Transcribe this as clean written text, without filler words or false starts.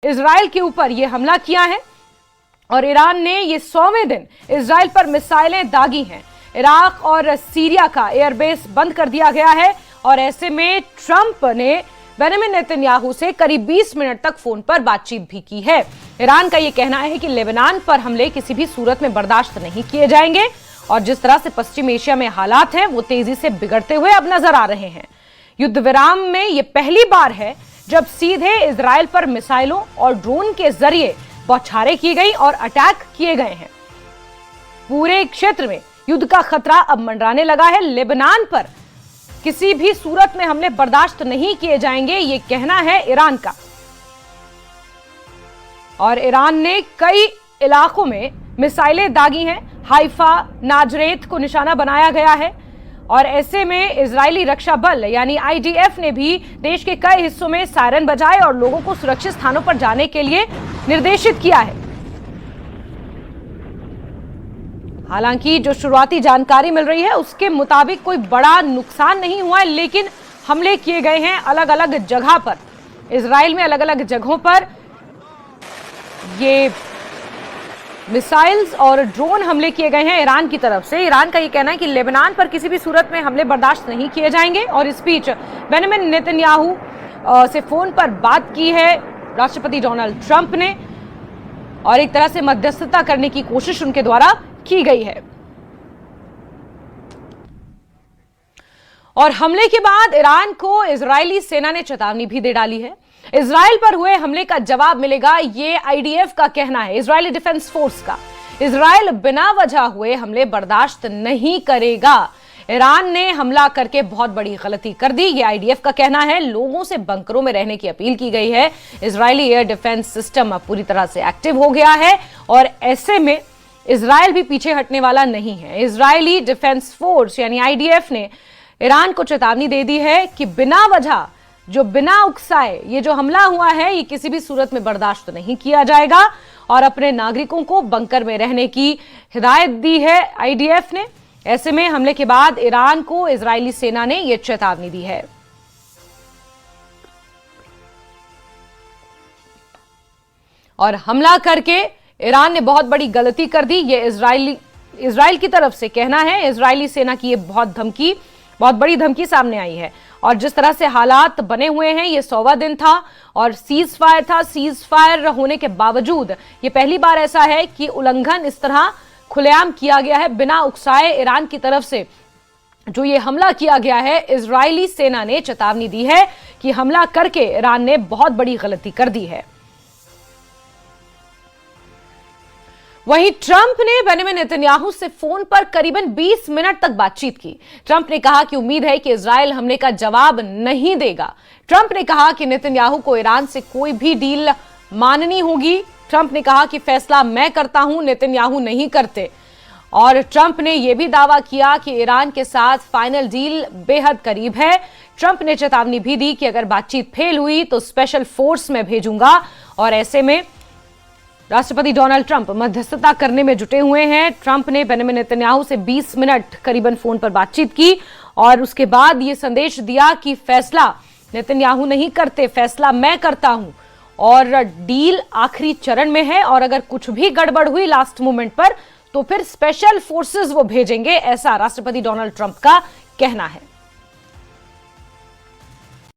Israel के ऊपर यह हमला किया है और ईरान ने ये 100वें दिन इजराइल पर मिसाइलें दागी हैं। इराक और सीरिया का एयरबेस बंद कर दिया गया है और ऐसे में ट्रंप ने बेंजामिन नेतन्याहू से करीब 20 मिनट तक फोन पर बातचीत भी की है। ईरान का यह कहना है कि लेबनान पर हमले किसी भी सूरत में बर्दाश्त नहीं किए जाएंगे और जिस तरह से पश्चिम एशिया में हालात हैं वो तेजी से बिगड़ते हुए अब नजर आ रहे हैं। युद्ध विराम में यह पहली बार है जब सीधे इजराइल पर मिसाइलों और ड्रोन के जरिए बौछारें की गई और अटैक किए गए हैं। पूरे क्षेत्र में युद्ध का खतरा अब मंडराने लगा है। लेबनान पर किसी भी सूरत में हमले बर्दाश्त नहीं किए जाएंगे, ये कहना है ईरान का। और ईरान ने कई इलाकों में मिसाइलें दागी हैं। हाइफा, नाजरेत को निशाना बनाया गया है और ऐसे में इजरायली रक्षा बल यानी IDF ने भी देश के कई हिस्सों में सायरन बजाए और लोगों को सुरक्षित स्थानों पर जाने के लिए निर्देशित किया है। हालांकि जो शुरुआती जानकारी मिल रही है उसके मुताबिक कोई बड़ा नुकसान नहीं हुआ है, लेकिन हमले किए गए हैं अलग अलग जगह पर। इजराइल में अलग अलग जगहों पर ये मिसाइल्स और ड्रोन हमले किए गए हैं ईरान की तरफ से। ईरान का यह कहना है कि लेबनान पर किसी भी सूरत में हमले बर्दाश्त नहीं किए जाएंगे और इस बीच बेंजामिन नेतन्याहू से फोन पर बात की है राष्ट्रपति डोनाल्ड ट्रंप ने और एक तरह से मध्यस्थता करने की कोशिश उनके द्वारा की गई है। और हमले के बाद ईरान को इजरायली सेना ने चेतावनी भी दे डाली है। इजराइल पर हुए हमले का जवाब मिलेगा, ये IDF का कहना है, इजरायली डिफेंस फोर्स का। इजराइल बिना वजह हुए हमले बर्दाश्त नहीं करेगा। ईरान ने हमला करके बहुत बड़ी गलती कर दी, ये IDF का कहना है। लोगों से बंकरों में रहने की अपील की गई है। इजरायली एयर डिफेंस सिस्टम अब पूरी तरह से एक्टिव हो गया है और ऐसे में इजराइल भी पीछे हटने वाला नहीं है। इजरायली डिफेंस फोर्स यानी IDF ने ईरान को चेतावनी दे दी है कि बिना वजह, जो बिना उकसाए ये जो हमला हुआ है ये किसी भी सूरत में बर्दाश्त नहीं किया जाएगा और अपने नागरिकों को बंकर में रहने की हिदायत दी है IDF ने। ऐसे में हमले के बाद ईरान को इजरायली सेना ने यह चेतावनी दी है। और हमला करके ईरान ने बहुत बड़ी गलती कर दी, ये इजराइल की तरफ से कहना है। इजरायली सेना की ये बहुत बड़ी धमकी सामने आई है और जिस तरह से हालात बने हुए हैं, ये 100वां दिन था और सीज फायर था। सीज फायर होने के बावजूद ये पहली बार ऐसा है कि उल्लंघन इस तरह खुलेआम किया गया है बिना उकसाए। ईरान की तरफ से जो ये हमला किया गया है, इजरायली सेना ने चेतावनी दी है कि हमला करके ईरान ने बहुत बड़ी गलती कर दी है। वहीं ट्रंप ने बेंजामिन नेतन्याहू से फोन पर करीबन 20 मिनट तक बातचीत की। ट्रंप ने कहा कि उम्मीद है कि इजराइल हमले का जवाब नहीं देगा। ट्रंप ने कहा कि नेतन्याहू को ईरान से कोई भी डील माननी होगी। ट्रंप ने कहा कि फैसला मैं करता हूं, नेतन्याहू नहीं करते। और ट्रंप ने यह भी दावा किया कि ईरान के साथ फाइनल डील बेहद करीब है। ट्रंप ने चेतावनी भी दी कि अगर बातचीत फेल हुई तो स्पेशल फोर्स में भेजूंगा और ऐसे में राष्ट्रपति डोनाल्ड ट्रंप मध्यस्थता करने में जुटे हुए हैं। ट्रंप ने बेंजामिन नेतन्याहू से 20 मिनट करीबन फोन पर बातचीत की और उसके बाद यह संदेश दिया कि फैसला नेतन्याहू नहीं करते, फैसला मैं करता हूं और डील आखिरी चरण में है और अगर कुछ भी गड़बड़ हुई लास्ट मोमेंट पर तो फिर स्पेशल फोर्सेस वो भेजेंगे, ऐसा राष्ट्रपति डोनाल्ड ट्रंप का कहना है।